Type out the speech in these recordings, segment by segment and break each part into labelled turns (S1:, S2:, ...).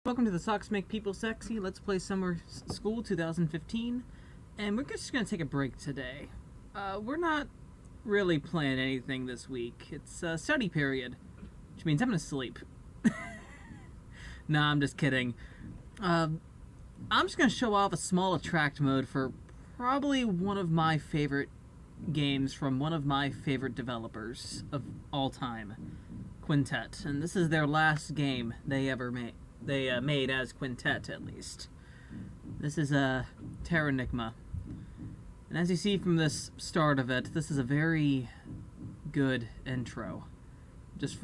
S1: Welcome to the Socks Make People Sexy Let's Play Summer School 2015, and we're just going to take a break today. We're not really playing anything this week. It's study period, which means I'm going to sleep. Nah, I'm just kidding. I'm just going to show off a small attract mode for probably one of my favorite games from one of my favorite developers of all time, Quintet. And this is their last game they ever made. They made as Quintet, at least. This is Terranigma. And as you see from this start of it, this is a very good intro. Just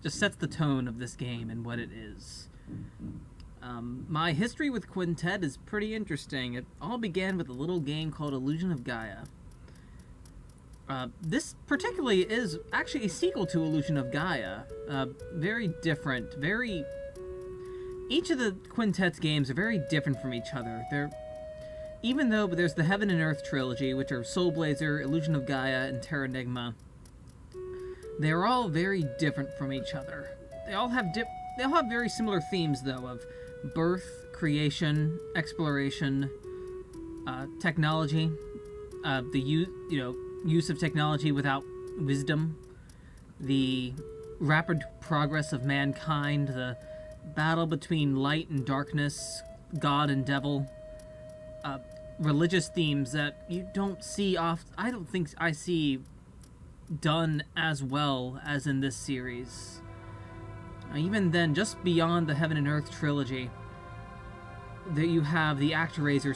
S1: sets the tone of this game and what it is. My history with Quintet is pretty interesting. It all began with a little game called Illusion of Gaia. This particularly is actually a sequel to Illusion of Gaia. Very different, Each of the Quintet's games are very different from each other. Even though there's the Heaven and Earth trilogy, which are Soul Blazer, Illusion of Gaia, and Terranigma, they're all very different from each other. They all have very similar themes, though, of birth, creation, exploration, technology, the use of technology without wisdom, the rapid progress of mankind, the battle between light and darkness, God and devil, religious themes that you don't see often. I don't think I see done as well as in this series. Even then, just beyond the Heaven and Earth trilogy, that you have the ActRaiser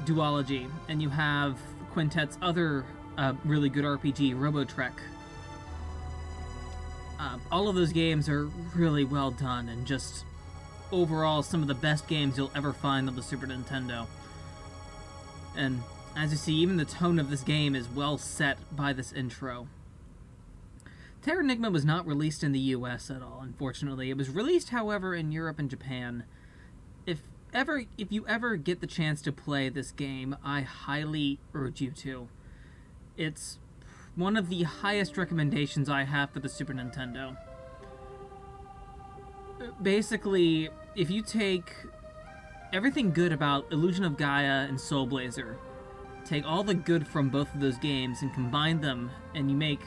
S1: duology, and you have Quintet's other really good RPG, Robotrek. All of those games are really well done, and just overall some of the best games you'll ever find on the Super Nintendo. And as you see, even the tone of this game is well set by this intro. Terranigma was not released in the US at all, unfortunately. It was released, however, in Europe and Japan. If you ever get the chance to play this game, I highly urge you to. It's one of the highest recommendations I have for the Super Nintendo. Basically, if you take everything good about Illusion of Gaia and Soul Blazer, take all the good from both of those games and combine them, and you make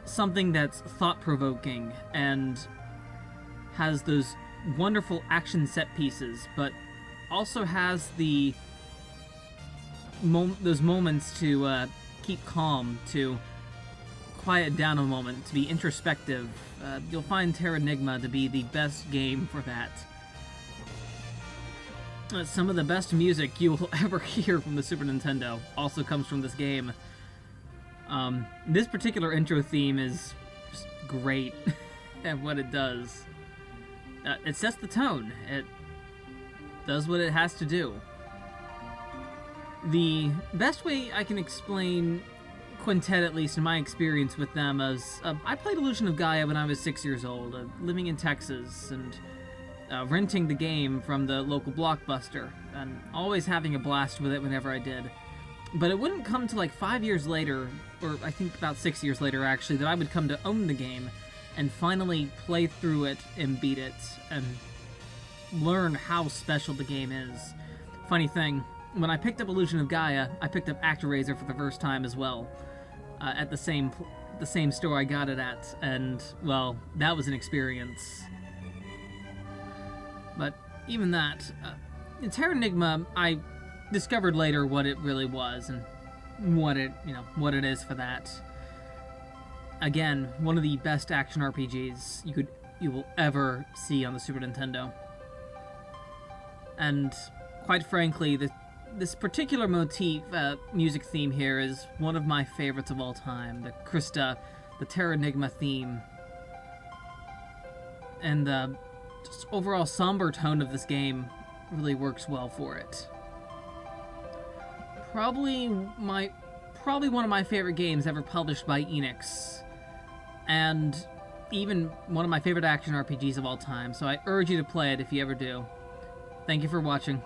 S1: something that's thought-provoking and has those wonderful action set pieces, but also has those moments to keep calm, to quiet down a moment, to be introspective. You'll find Terranigma to be the best game for that. Some of the best music you will ever hear from the Super Nintendo also comes from this game. This particular intro theme is just great at what it does. It sets the tone. It does what it has to do. The best way I can explain Quintet, at least in my experience with them, is I played Illusion of Gaia when I was 6 years old, living in Texas, and renting the game from the local Blockbuster, and always having a blast with it whenever I did. But it wouldn't come to like 5 years later, or I think about 6 years later actually, that I would come to own the game and finally play through it and beat it and learn how special the game is. Funny thing, when I picked up Illusion of Gaia, I picked up ActRaiser for the first time as well, at the same store I got it at, and, well, that was an experience. But even that, in Terranigma, I discovered later what it really was, and what it is for that. Again, one of the best action RPGs you will ever see on the Super Nintendo. And, quite frankly, this particular motif, music theme here, is one of my favorites of all time. The Krista, the Terranigma theme. And the just overall somber tone of this game really works well for it. Probably one of my favorite games ever published by Enix. And even one of my favorite action RPGs of all time, so I urge you to play it if you ever do. Thank you for watching.